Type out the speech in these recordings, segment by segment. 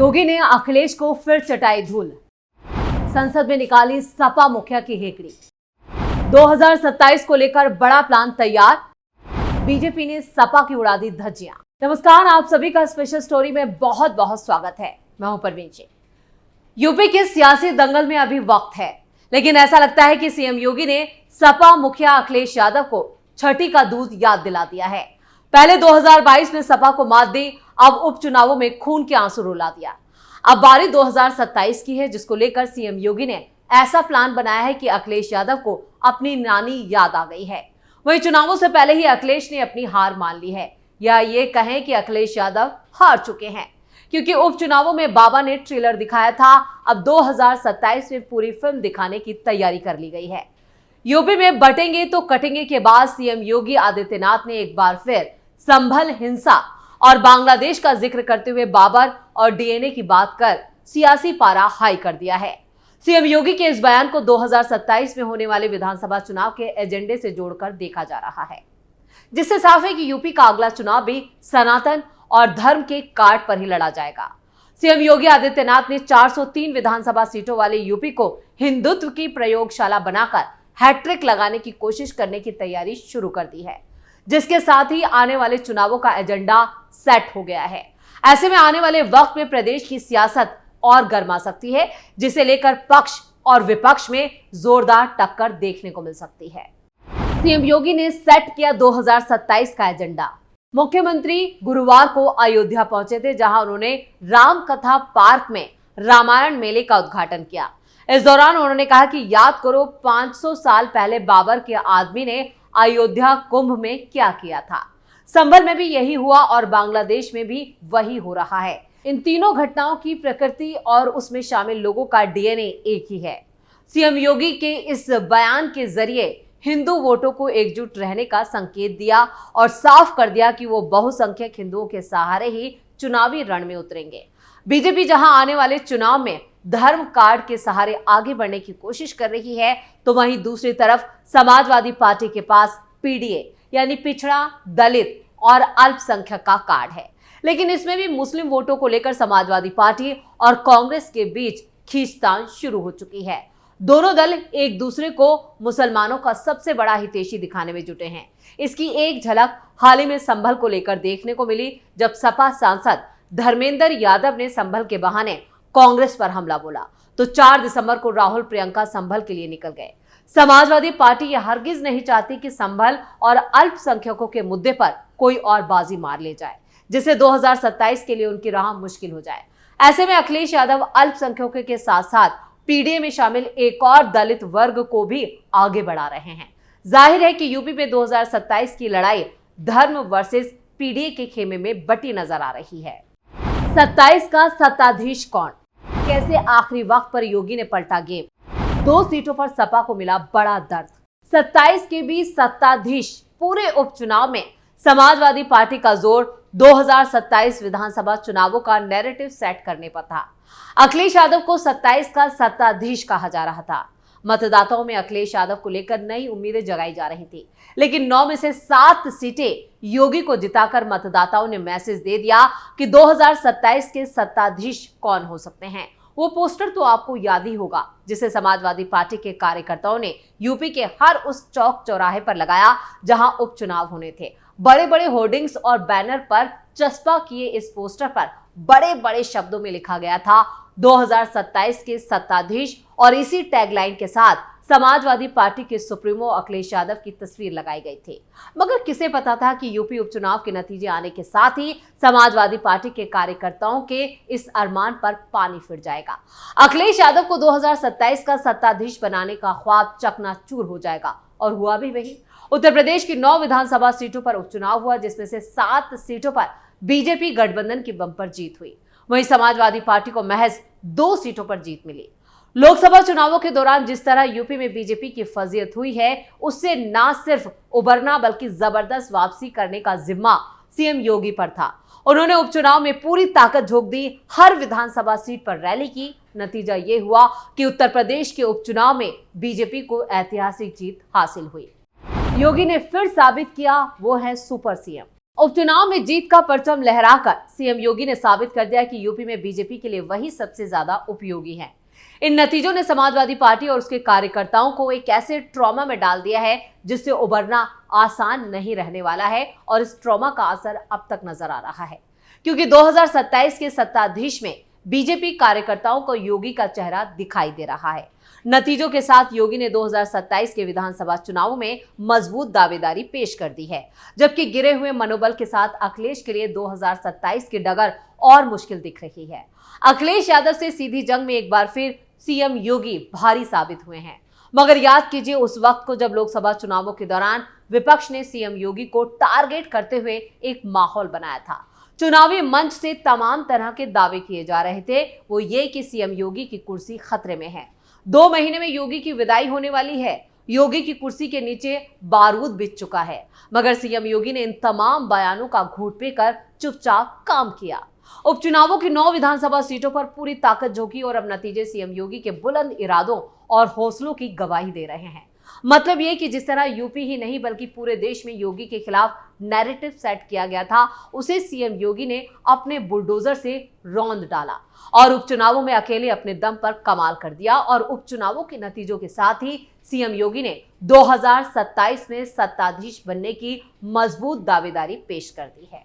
योगी ने अखिलेश को फिर चटाई धूल, संसद में निकाली सपा मुखिया की हेकड़ी। 2027 को लेकर बड़ा प्लान तैयार, बीजेपी ने सपा की उड़ा दी धज्जियां। नमस्कार, आप सभी का स्पेशल स्टोरी में बहुत बहुत स्वागत है। मैं हूं परवीन जी। यूपी के सियासी दंगल में अभी वक्त है, लेकिन ऐसा लगता है कि सीएम योगी ने सपा मुखिया अखिलेश यादव को छठी का दूध याद दिला दिया है। पहले 2022 में सपा को मात दी, अब उपचुनावों में खून के आंसू रुला दिया। अब बारी 2027 की है, जिसको लेकर सीएम योगी ने ऐसा प्लान बनाया है कि अखिलेश यादव को अपनी नानी याद आ गई है। वहीं चुनावों से पहले ही अखिलेश ने अपनी हार मान ली है, या ये कहें कि अखिलेश यादव हार चुके हैं, क्योंकि उपचुनावों में बाबा ने ट्रेलर दिखाया था। अब 2027 में पूरी फिल्म दिखाने की तैयारी कर ली गई है। यूपी में बटेंगे तो कटेंगे के बाद सीएम योगी आदित्यनाथ ने एक बार फिर संभल हिंसा और बांग्लादेश का जिक्र करते हुए बाबर और डीएनए की बात कर सियासी पारा हाई कर दिया है। सीएम योगी के इस बयान को 2027 में होने वाले विधानसभा चुनाव के एजेंडे से जोड़कर देखा जा रहा है, जिससे साफ है कि यूपी का अगला चुनाव भी सनातन और धर्म के कार्ड पर ही लड़ा जाएगा। सीएम योगी आदित्यनाथ ने 403 विधानसभा सीटों वाले यूपी को हिंदुत्व की प्रयोगशाला बनाकर हैट्रिक लगाने की कोशिश करने की तैयारी शुरू कर दी है, जिसके साथ ही आने वाले चुनावों का एजेंडा सेट हो गया है। ऐसे में आने वाले वक्त में प्रदेश की सियासत और गर्मा सकती है, जिसे लेकर पक्ष और विपक्ष में जोरदार टक्कर देखने को मिल सकती है। सीएम योगी ने सेट किया 2027 का एजेंडा। मुख्यमंत्री गुरुवार को अयोध्या पहुंचे थे, जहां उन्होंने राम कथा पार्क में रामायण मेले का उद्घाटन किया। इस दौरान उन्होंने कहा कि याद करो 500 साल पहले बाबर के आदमी ने अयोध्या कुंभ में क्या किया था। संभल में भी यही हुआ और बांग्लादेश में भी वही हो रहा है। इन तीनों घटनाओं की प्रकृति और उसमें शामिल लोगों का डीएनए एक ही है। सीएम योगी के इस बयान के जरिए हिंदू वोटों को एकजुट रहने का संकेत दिया और साफ कर दिया कि वो बहुसंख्यक हिंदुओं के सहारे ही चुनावी रण में उतरेंगे। बीजेपी जहां आने वाले चुनाव में धर्म कार्ड के सहारे आगे बढ़ने की कोशिश कर रही है, तो वहीं दूसरी तरफ समाजवादी पार्टी के पास पीडीए यानी पिछड़ा, दलित और अल्पसंख्यक का कार्ड है। लेकिन इसमें भी मुस्लिम वोटों को लेकर समाजवादी पार्टी और कांग्रेस के बीच खींचतान शुरू हो चुकी है। दोनों दल एक दूसरे को मुसलमानों का सबसे बड़ा हितैषी दिखाने में जुटे हैं। इसकी एक झलक हाल ही में संभल को लेकर देखने को मिली, जब सपा सांसद धर्मेंद्र यादव ने संभल के बहाने कांग्रेस पर हमला बोला, तो 4 दिसंबर को राहुल प्रियंका संभल के लिए निकल गए। समाजवादी पार्टी यह हरगिज नहीं चाहती कि संभल और अल्पसंख्यकों के मुद्दे पर कोई और बाजी मार ले जाए, जिससे 2027 के लिए उनकी राह मुश्किल हो जाए। ऐसे में अखिलेश यादव अल्पसंख्यकों के साथ साथ पीडीए में शामिल एक और दलित वर्ग को भी आगे बढ़ा रहे हैं। जाहिर है कि यूपी में 2027 की लड़ाई धर्म वर्सेस पीडीए के खेमे में बटी नजर आ रही है। 27 का सत्ताधीश कौन? कैसे आखिरी वक्त पर योगी ने पलटा गेम? 2 सीटों पर सपा को मिला बड़ा दर्द। 27 के बीच सत्ताधीश। पूरे उपचुनाव में समाजवादी पार्टी का जोर 2027 विधानसभा चुनावों का नैरेटिव सेट करने पर था। अखिलेश यादव को 27 का सत्ताधीश कहा जा रहा था। मतदाताओं में अखिलेश यादव को लेकर नई उम्मीदें जगाई जा रही थी, लेकिन 9 में से 7 सीटें योगी को जिताकर मतदाताओं ने मैसेज दे दिया कि 2027 के सत्ताधीश कौन हो सकते हैं। वो पोस्टर तो आपको याद ही होगा, जिसे समाजवादी पार्टी के कार्यकर्ताओं ने यूपी के हर उस चौक चौराहे पर लगाया जहां उपचुनाव होने थे। बड़े बड़े होर्डिंग्स और बैनर पर चस्पा किए इस पोस्टर पर बड़े बड़े शब्दों में लिखा गया था 2027 के सत्ताधीश, और इसी टैगलाइन के साथ समाजवादी पार्टी के सुप्रीमो अखिलेश यादव की तस्वीर लगाई गई थी। मगर किसे पता था कि यूपी उपचुनाव के नतीजे आने के साथ ही समाजवादी पार्टी के कार्यकर्ताओं के इस अरमान पर पानी फिर जाएगा। अखिलेश यादव को 2027 का सत्ताधीश बनाने का ख्वाब चकनाचूर हो जाएगा, और हुआ भी वही। उत्तर प्रदेश की 9 विधानसभा सीटों पर उपचुनाव हुआ, जिसमें से 7 सीटों पर बीजेपी गठबंधन की बंपर जीत हुई। वहीं समाजवादी पार्टी को महज 2 सीटों पर जीत मिली। लोकसभा चुनावों के दौरान जिस तरह यूपी में बीजेपी की फजीयत हुई है, उससे न सिर्फ उबरना बल्कि जबरदस्त वापसी करने का जिम्मा सीएम योगी पर था। उन्होंने उपचुनाव में पूरी ताकत झोंक दी, हर विधानसभा सीट पर रैली की। नतीजा ये हुआ कि उत्तर प्रदेश के उपचुनाव में बीजेपी को ऐतिहासिक जीत हासिल हुई। योगी ने फिर साबित किया वो है सुपर सीएम। उपचुनाव में जीत का परचम लहराकर सीएम योगी ने साबित कर दिया कि यूपी में बीजेपी के लिए वही सबसे ज्यादा उपयोगी है। इन नतीजों ने समाजवादी पार्टी और उसके कार्यकर्ताओं को एक ऐसे ट्रॉमा में डाल दिया है जिससे उबरना आसान नहीं रहने वाला है और इस ट्रॉमा का असर अब तक नजर आ रहा है, क्योंकि 2027 के सत्ताधीश में बीजेपी कार्यकर्ताओं को योगी का चेहरा दिखाई दे रहा है। नतीजों के साथ योगी ने 2027 के विधानसभा चुनावों में मजबूत दावेदारी पेश कर दी है, जबकि गिरे हुए मनोबल के साथ अखिलेश के लिए 2027 की डगर और मुश्किल दिख रही है। अखिलेश यादव से सीधी जंग में एक बार फिर सीएम योगी भारी साबित हुए हैं, मगर याद कीजिए उस वक्त को जब लोकसभा चुनावों के दौरान विपक्ष ने सीएम योगी को टारगेट करते हुए एक माहौल बनाया था। चुनावी मंच से तमाम तरह के दावे किए जा रहे थे, वो ये कि सीएम योगी की कुर्सी खतरे में है। 2 महीने में योगी की विदाई होने वाली है। योगी की कुर्सी के नीचे बारूद बिछ चुका है, मगर सीएम योगी ने इन तमाम बयानों का घूंट पीकर चुपचाप काम किया। उपचुनावों की 9 विधानसभा सीटों पर पूरी ताकत झोंकी और अब नतीजे सीएम योगी के बुलंद इरादों और हौसलों की गवाही दे रहे हैं। मतलब ये कि जिस तरह यूपी ही नहीं बल्कि पूरे देश में योगी के खिलाफ नैरेटिव सेट किया गया था, उसे सीएम योगी ने अपने बुलडोजर से रौंद डाला और उपचुनावों में अकेले अपने दम पर कमाल कर दिया। और उपचुनावों के नतीजों के साथ ही सीएम योगी ने 2027 में सत्ताधीश बनने की मजबूत दावेदारी पेश कर दी है।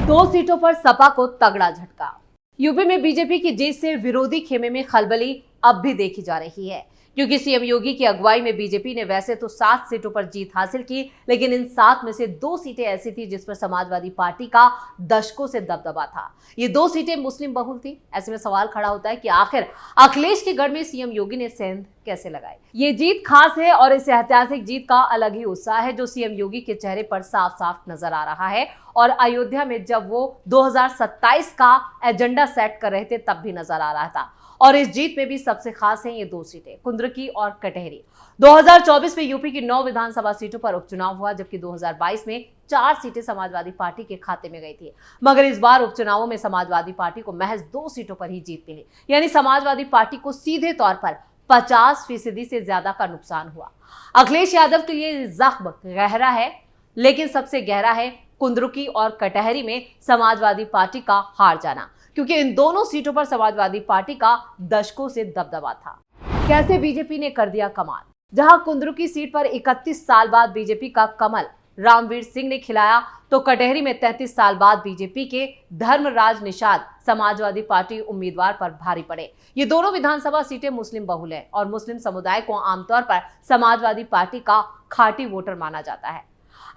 2 सीटों पर सपा को तगड़ा झटका। यूपी में बीजेपी की जीत से विरोधी खेमे में खलबली अब भी देखी जा रही है, क्योंकि सीएम योगी की अगुवाई में बीजेपी ने वैसे तो 7 सीटों पर जीत हासिल की, लेकिन इन 7 में से 2 सीटें ऐसी थी जिस पर समाजवादी पार्टी का दशकों से दबदबा था। ये 2 सीटें मुस्लिम बहुल थी। ऐसे में सवाल खड़ा होता है कि आखिर अखिलेश के गढ़ में सीएम योगी ने सेंध कैसे लगाई। ये जीत खास है और इस ऐतिहासिक जीत का अलग ही उत्साह है जो सीएम योगी के चेहरे पर साफ साफ नजर आ रहा है और अयोध्या में जब वो 2027 का एजेंडा सेट कर रहे थे तब भी नजर आ रहा था। और इस जीत में भी सबसे खास है ये 2 सीटें, कुंद्रकी और कटहरी। 2024 में यूपी की 9 विधानसभा सीटों पर उपचुनाव हुआ, जबकि 2022 में 4 सीटें समाजवादी पार्टी के खाते में गई थी, मगर इस बार उपचुनावों में समाजवादी पार्टी को महज 2 सीटों पर ही जीत मिली। यानी समाजवादी पार्टी को सीधे तौर पर 50% से ज्यादा का नुकसान हुआ। अखिलेश यादव के लिए जख्म गहरा है, लेकिन सबसे गहरा है कुंद्रुकी और कटहरी में समाजवादी पार्टी का हार जाना, क्योंकि इन दोनों सीटों पर समाजवादी पार्टी का दशकों से दबदबा था। कैसे बीजेपी ने कर दिया कमाल। जहां कुंद्रुकी सीट पर 31 साल बाद बीजेपी का कमल रामवीर सिंह ने खिलाया, तो कटहरी में 33 साल बाद बीजेपी के धर्मराज निषाद समाजवादी पार्टी उम्मीदवार पर भारी पड़े। ये दोनों विधानसभा सीटें मुस्लिम बहुल हैं और मुस्लिम समुदाय को आमतौर पर समाजवादी पार्टी का खाटी वोटर माना जाता है।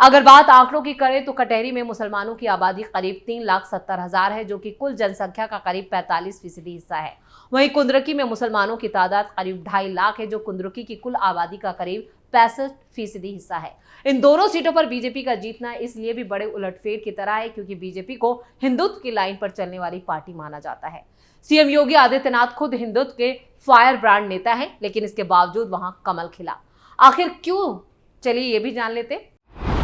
अगर बात आंकड़ों की करें तो कटहरी में मुसलमानों की आबादी करीब 3,70,000 है, जो कि कुल जनसंख्या का करीब 45% हिस्सा है। वहीं कुंद्रकी में मुसलमानों की तादाद करीब 2.5 लाख है, जो कुंद्रकी की कुल आबादी का करीब 65% हिस्सा है। इन दोनों सीटों पर बीजेपी का जीतना इसलिए भी बड़े उलटफेर की तरह है क्योंकि बीजेपी को हिंदुत्व की लाइन पर चलने वाली पार्टी माना जाता है। सीएम योगी आदित्यनाथ खुद हिंदुत्व के फायर ब्रांड नेता है, लेकिन इसके बावजूद वहां कमल खिला। आखिर क्यों, चलिए ये भी जान लेते।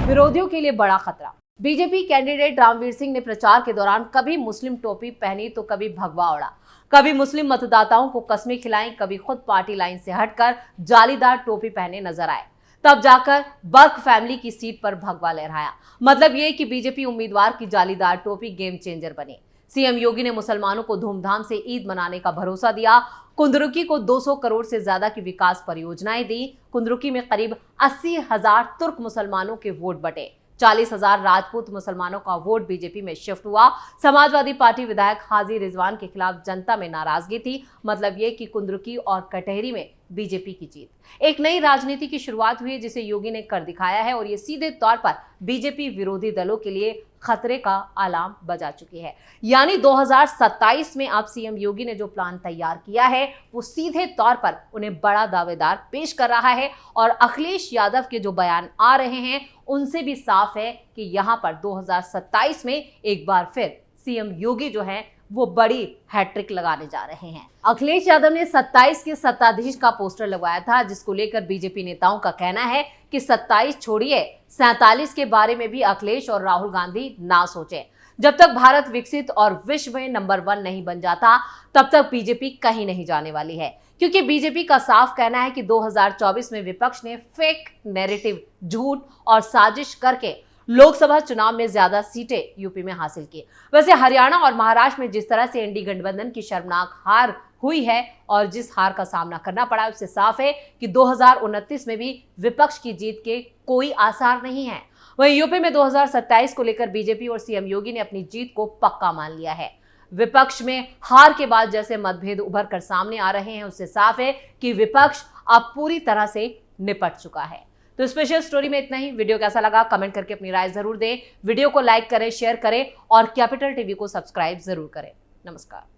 विरोधियों के लिए बड़ा खतरा। बीजेपी कैंडिडेट रामवीर सिंह ने प्रचार के दौरान कभी मुस्लिम टोपी पहनी तो कभी भगवा ओढ़ा, कभी मुस्लिम मतदाताओं को कस्में खिलाई, कभी खुद पार्टी लाइन से हटकर जालीदार टोपी पहने नजर आए, तब जाकर बर्क फैमिली की सीट पर भगवा लहराया। मतलब ये कि बीजेपी उम्मीदवार की जालीदार टोपी गेम चेंजर बनी। सीएम योगी ने मुसलमानों को धूमधाम से ईद मनाने का भरोसा दिया। कुंद्रुकी को 200 करोड़ से ज्यादा की विकास परियोजनाएं दी। कुंद्रुकी में करीब 80,000 तुर्क मुसलमानों के वोट बटे। 40,000 राजपूत मुसलमानों का वोट बीजेपी में शिफ्ट हुआ। समाजवादी पार्टी विधायक हाजी रिजवान के खिलाफ जनता में नाराजगी थी। मतलब ये कि कुंद्रुकी और कटहरी में बीजेपी की जीत। एक नई राजनीति की शुरुआत हुई जिसे योगी ने कर दिखाया है और ये सीधे तौर पर बीजेपी विरोधी दलों के लिए खतरे का अलार्म बजा चुकी है। यानी 2027 में अब सीएम योगी ने जो प्लान तैयार किया है वो सीधे तौर पर उन्हें बड़ा दावेदार पेश कर रहा है और अखिलेश यादव के जो बयान आ रहे हैं उनसे भी साफ है कि यहां पर 2027 में एक बार फिर सीएम योगी जो है वो बड़ी हैट्रिक लगाने जा रहे हैं। अखिलेश यादव ने 27 के सत्ताधीश का पोस्टर लगवाया था, जिसको लेकर बीजेपी नेताओं का कहना है कि 27 छोड़िए, 47 के बारे में भी अखिलेश और राहुल गांधी ना सोचें। जब तक भारत विकसित और विश्व में नंबर 1 नहीं बन जाता तब तक बीजेपी कहीं नहीं जाने वाली है, क्योंकि बीजेपी का साफ कहना है कि 2024 में विपक्ष ने फेक नैरेटिव, झूठ और साजिश करके लोकसभा चुनाव में ज्यादा सीटें यूपी में हासिल की। वैसे हरियाणा और महाराष्ट्र में जिस तरह से एनडीए गठबंधन की शर्मनाक हार हुई है और जिस हार का सामना करना पड़ा, उससे साफ है कि 2029 में भी विपक्ष की जीत के कोई आसार नहीं है। वहीं यूपी में 2027 को लेकर बीजेपी और सीएम योगी ने अपनी जीत को पक्का मान लिया है। विपक्ष में हार के बाद जैसे मतभेद उभर कर सामने आ रहे हैं, उससे साफ है कि विपक्ष अब पूरी तरह से निपट चुका है। तो स्पेशल स्टोरी में इतना ही। वीडियो कैसा लगा कमेंट करके अपनी राय जरूर दें। वीडियो को लाइक करें, शेयर करें और कैपिटल टीवी को सब्सक्राइब जरूर करें। नमस्कार।